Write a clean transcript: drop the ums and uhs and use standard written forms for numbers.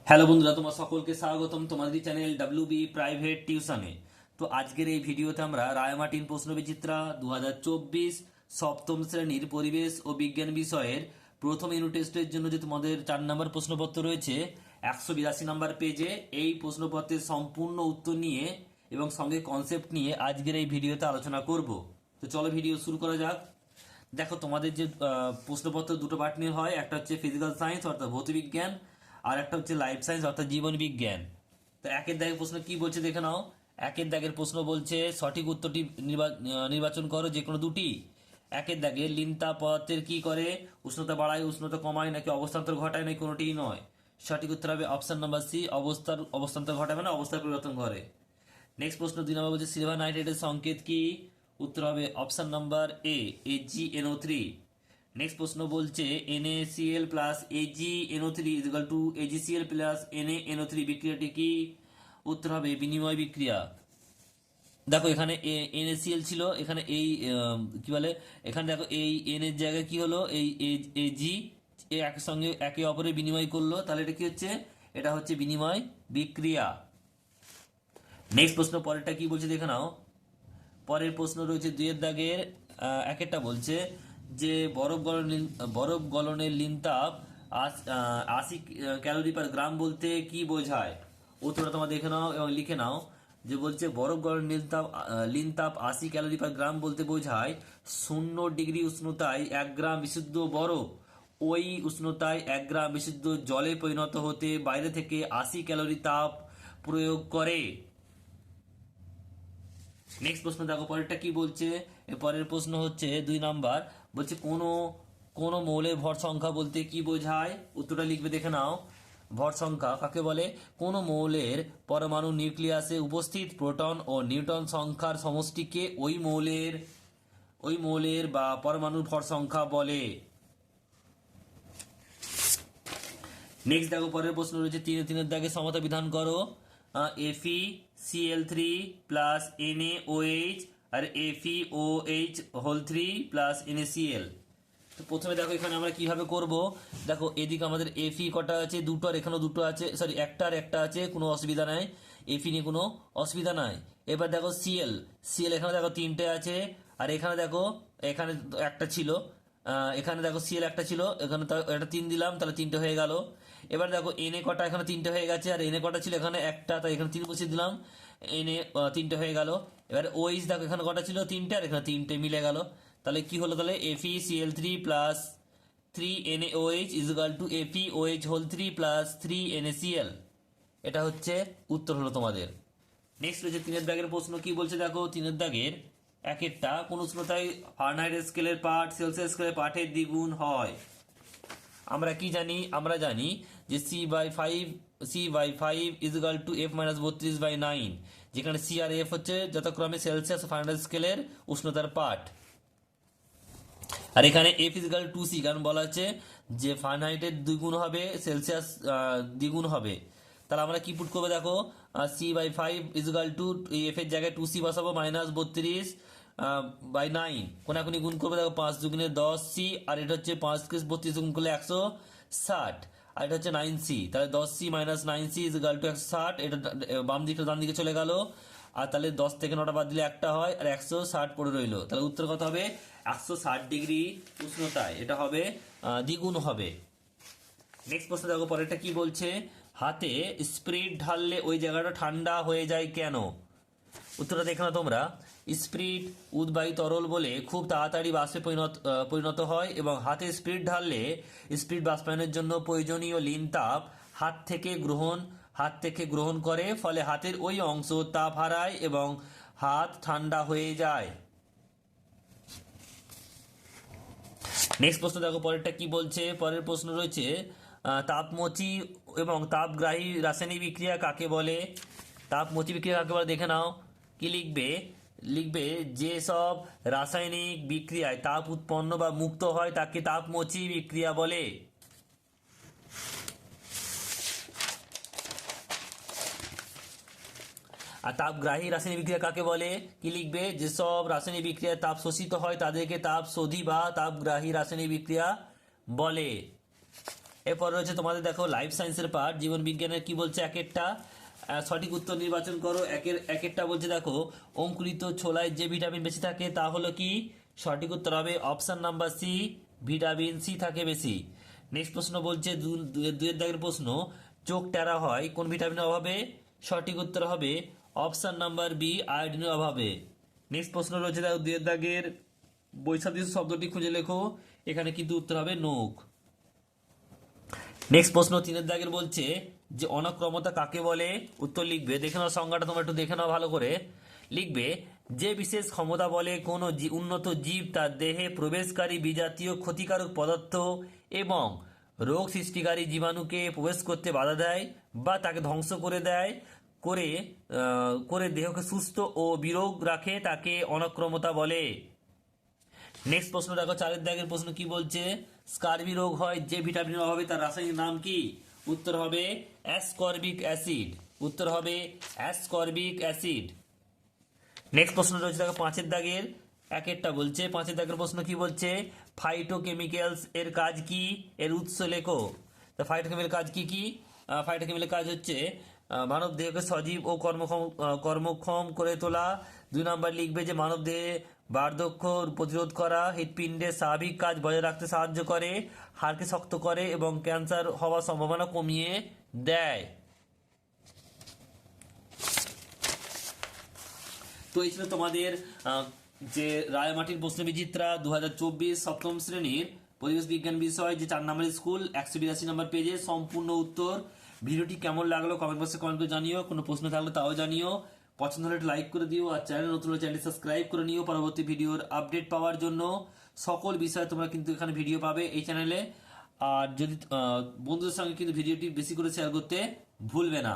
Hello বন্ধুরা, তোমার সকলকে স্বাগতম তোমাদের চ্যানেল ডাব্লিউবি প্রাইভেট টিউশনে। তো আজকের এই ভিডিওতে আমরা রায়মার্টিন প্রশ্নবিচিত্রা 2024 সপ্তম শ্রেণীর পরিবেশ ও বিজ্ঞান বিষয়ের প্রথম ইউনিট টেস্টের জন্য যে তোমাদের 4 নম্বর প্রশ্নপত্র রয়েছে 182 নম্বর পেজে, এই প্রশ্নপত্রের সম্পূর্ণ উত্তর নিয়ে এবং সঙ্গে কনসেপ্ট নিয়ে আজকের এই ভিডিওতে আলোচনা করব। তো চলো ভিডিও শুরু করা যাক। দেখো, তোমাদের যে প্রশ্নপত্র দুটো পার্ট নিয়ে হয়, একটা হচ্ছে ফিজিক্যাল সায়েন্স অর্থাৎ ভৌতবিজ্ঞান, আর একটা হচ্ছে লাইফ সায়েন্স অর্থাৎ জীবন বিজ্ঞান। তো একের দাগের প্রশ্ন কি বলছে দেখে নাও। একের দাগের প্রশ্ন বলছে সঠিক উত্তরটি নির্বাচন করো যে কোনো দুটি। একের দাগে লিনতা পদার্থের কি করে? উষ্ণতা বাড়ায়, উষ্ণতা কমায়, নাকি অবস্থান্তর ঘটায়, নাকি কোনোটিই নয়। সঠিক উত্তর হবে অপশন নাম্বার সি, অবস্থান্তর ঘটায় মানে অবস্থার পরিবর্তন করে। নেক্সট প্রশ্ন 2 নম্বর বলছে সিলভার নাইট্রেটের সংকেত কি? উত্তর হবে option number A, AgNO3। Next প্রশ্ন বলছে NaCl plus AgNO3 equal to AgCl plus NaNO3 বিক্রিয়াটি কি? উত্তর হবে বিনিময় বিক্রিয়া। দেখো, এখানে NaCl ছিল, এখানে এই কি বলে, এখানে দেখো এই N এর জায়গায় কি হলো, এই Ag একসঙ্গে একে অপরে বিনিময় করলো, তাহলে এটা কি হচ্ছে? এটা হচ্ছে বিনিময় বিক্রিয়া। নেক্সট প্রশ্ন পরেরটা কি বলছে দেখে নাও। পরের প্রশ্ন রয়েছে 2 এর দাগের একেরটা বলছে যে বরফ গলনের লিনতাপ 80 ক্যালোরি পার গ্রাম বলতে কি বোঝায়? উত্তরটা তোমরা দেখে নাও এবং লিখে নাও। যে বলছে বরফ গলনের লিনতাপ 80 ক্যালোরি পার গ্রাম বলতে বোঝায় 0 ডিগ্রি উষ্ণতায় 1 গ্রাম বিশুদ্ধ বরফ ওই উষ্ণতায় 1 গ্রাম বিশুদ্ধ জলে পরিণত হতে বাইরে থেকে 80 ক্যালোরি তাপ প্রয়োগ করে। নেক্সট প্রশ্ন দেখো পরেরটা কি বলছে। পরের প্রশ্ন হচ্ছে 2 নাম্বার, বলছে কোন মৌলের ভর সংখ্যা বলতে কি বোঝায়? উত্তরটা লিখবে দেখে নাও। ভর সংখ্যা কাকে বলে? কোন মৌলের পরমাণু নিউক্লিয়াসে উপস্থিত প্রোটন ও নিউট্রন সংখ্যার সমষ্টিকে ওই মৌলের বা পরমাণুর ভর সংখ্যা বলে। নেক্সট দেখো পরের প্রশ্ন রয়েছে 3-এর দাগে সমতা বিধান করো। FeCl3 প্লাস NaOH আর FeOH হোল 3 প্লাস NaCl। তো প্রথমে দেখো এখানে আমরা কিভাবে করব। দেখো এদিকে আমাদের Fe কটা আছে? দুটো, আর এখানেও দুটো আছে, সরি একটা আর একটা আছে, কোনো অসুবিধা নাই। Fe নিয়ে কোনো অসুবিধা নাই। এবার দেখো Cl এখানে দেখো 3টে আছে, আর এখানে দেখো এখানে একটা ছিল, এখানে দেখো Cl একটা ছিল, এখানে এটা 3 দিলাম, তাহলে 3টে হয়ে গেল। এবার দেখো Na কটা? এখানে 3টে হয়ে গেছে, আর Na কটা ছিল? এখানে একটা, তাই এখানে 3 বসিয়ে দিলাম, Na 3টে হয়ে গেল। এবার OH দেখো এখানে কটা ছিল? 3টে, আর এখানে 3টে মিলে গেল। তাহলে কি হলো? তাহলে FeCl3 plus 3NaOH equal to FeOH whole 3 plus 3NaCl। এটা হচ্ছে উত্তর হলো তোমাদের। নেক্সট রয়েছে 3-এর দাগের প্রশ্ন কি বলছে দেখো। 3-এর দাগের একেরটা কোন উষ্ণতায় ফারেনহাইট স্কেলের পাঠ সেলসিয়াস স্কেলের পাঠের দ্বিগুণ হয়? আমরা কি জানি? আমরা জানি যে C/5 ইজিক্যাল টু F-32/9, যেখানে C আর F হচ্ছে যথাক্রমে সেলসিয়াস ও ফারেনহাইট স্কেলের উষ্ণতার পাঠ। আর এখানে F ইজিক্যাল টু C, কারণ বলা হচ্ছে যে ফারেনহাইটের দ্বিগুণ হবে, সেলসিয়াস দ্বিগুণ হবে। তাহলে আমরা কি পুট করবো দেখো, C/5 ইজিক্যাল টু F এর জায়গায় 2C বসাবো, -32/9, কোনাকুনি গুণ করবো। দেখো 5 দুগুণে 10C, আর এটা হচ্ছে 5 কে 32 গুণ করলে 160, আর এটা হচ্ছে 9C, তাহলে 10C minus 9C is equal two 160। এটা বাম দিকে ডান দিকে চলে গেল, আর তাহলে 10 থেকে 9টা বাদ দিলে একটা হয়, আর 160 পড়ে রইলো। তাহলে উত্তর কত হবে? 160 ডিগ্রি উষ্ণতায় এটা হবে দ্বিগুণ হবে। নেক্সট প্রশ্ন দেখো পরেরটা কি বলছে। হাতে স্পিরিট ঢাললে ওই জায়গাটা ঠান্ডা হয়ে যায় কেন? উত্তরটা দেখো না তোমরা। স্পিরিট উদ্বায়ী তরল বলে খুব তাড়াতাড়ি বাষ্পে পরিণত হয়, এবং হাতে স্পিরিট ঢাললে স্পিরিট বাষ্পায়নের জন্য প্রয়োজনীয় লিন তাপ হাত থেকে গ্রহণ করে, ফলে হাতের ওই অংশ তাপ হারায় এবং হাত ঠান্ডা হয়ে যায়। নেক্সট প্রশ্ন দেখো পরেরটা কি বলছে। পরের প্রশ্ন রয়েছে তাপমোচী এবং তাপগ্রাহী রাসায়নিক বিক্রিয়া কাকে বলে? তাপমোচী বিক্রিয়া কাকে বলে দেখে নাও। কি লিখবে যে সব রাসায়নিক বিক্রিয়ায় তাপ উৎপন্ন বা মুক্ত হয় তাকে তাপমোচী বিক্রিয়া বলে। আর তাপগ্রাহী রাসায়নিক বিক্রিয়া কাকে বলে? কি লিখবে? যেসব রাসায়নিক বিক্রিয়ায় তাপ শোষিত হয় তাদেরকে তাপ শোধী বা তাপগ্রাহী রাসায়নিক বিক্রিয়া বলে। এরপর রয়েছে তোমাদের দেখো লাইফ সায়েন্সের পার্ট, জীবন বিজ্ঞানের কি বলছে এক একটা সঠিক উত্তর নির্বাচন করো। এক একটা বলছে দেখো অঙ্কুরিত ছোলায় যে ভিটামিন বেশি থাকে তা হলো কি, সঠিক উত্তর হবে option number C, vitamin C থাকে বেশি। নেক্সট প্রশ্ন বলছে দুয়ের দাগের প্রশ্ন, চোখ টেরা হয় কোন ভিটামিনের অভাবে, সঠিক উত্তর হবে অপশন নাম্বার বি, আয়োডিনের অভাবে। নেক্সট প্রশ্ন রয়েছে দেখো দুয়ের দাগের বৈসাদৃশ্য শব্দটি খুঁজে লেখো, এখানে কিন্তু উত্তর হবে নখ। নেক্সট প্রশ্ন তিনের দাগের বলছে যে অনাক্রমতা কাকে বলে, উত্তর লিখবে, দেখে নাও সংজ্ঞাটা তোমরা একটু দেখে নাও ভালো করে। লিখবে যে বিশেষ ক্ষমতা বলে কোনো উন্নত জীব তার দেহে প্রবেশকারী বিজাতীয় ক্ষতিকারক পদার্থ এবং রোগ সৃষ্টিকারী জীবাণুকে প্রবেশ করতে বাধা দেয় বা তাকে ধ্বংস করে দেয়, করে দেহকে সুস্থ ও বিরোগ রাখে, তাকে অনাক্রমতা বলে। নেক্সট প্রশ্ন দেখো চারের দাগের প্রশ্ন কি বলছে, স্কারবি রোগ হয় যে ভিটামিনের অভাবে, তার রাসায়নিক নাম কি, উত্তর হবে অ্যাসকর্বিক অ্যাসিড, উত্তর হবে অ্যাসকর্বিক অ্যাসিড। নেক্সট প্রশ্ন রয়েছে দেখো পাঁচের দাগের এক একটা বলছে, পাঁচের দাগের প্রশ্ন কি বলছে, ফাইটোকেমিক্যালস এর কাজ কি, এর উৎস লেখো। তা ফাইটোকেমিক্যাল কাজ কি কি, ফাইটোকেমিক্যাল কাজ হচ্ছে মানব দেহকে সজীব ও কর্মক্ষম করে তোলা। 2 নাম্বার লিখবে যে মানব দেহে বার্ধক্য প্রতিরোধ করা, হৃৎপিণ্ডের স্বাভাবিক কাজ বজায় রাখতে সাহায্য করে, হাড়কে শক্ত করে এবং ক্যান্সার হওয়ার সম্ভাবনা কমিয়ে দেয়। তো এই ছিল তোমাদের যে রায়মাটির প্রশ্নবিচিত্রা 2024 সপ্তম শ্রেণীর পরিবেশ বিজ্ঞান বিষয় যে 4 নম্বরের স্কুল 182 নম্বর পেজে সম্পূর্ণ উত্তর। ভিডিওটি কেমন লাগলো কমেন্ট বক্সে কমেন্ট করে জানিও, কোনো প্রশ্ন থাকলে তাও জানিও, পছন্দ হলে একটু লাইক করে দিও, আর চ্যানেল নতুন হলে চ্যানেলটি সাবস্ক্রাইব করে নিও পরবর্তী ভিডিওর আপডেট পাওয়ার জন্য। সকল বিষয়ে তোমরা কিন্তু এখানে ভিডিও পাবে এই চ্যানেলে। আর যদি বন্ধুদের সঙ্গে কিন্তু ভিডিওটি বেশি করে শেয়ার করতে ভুলবে না।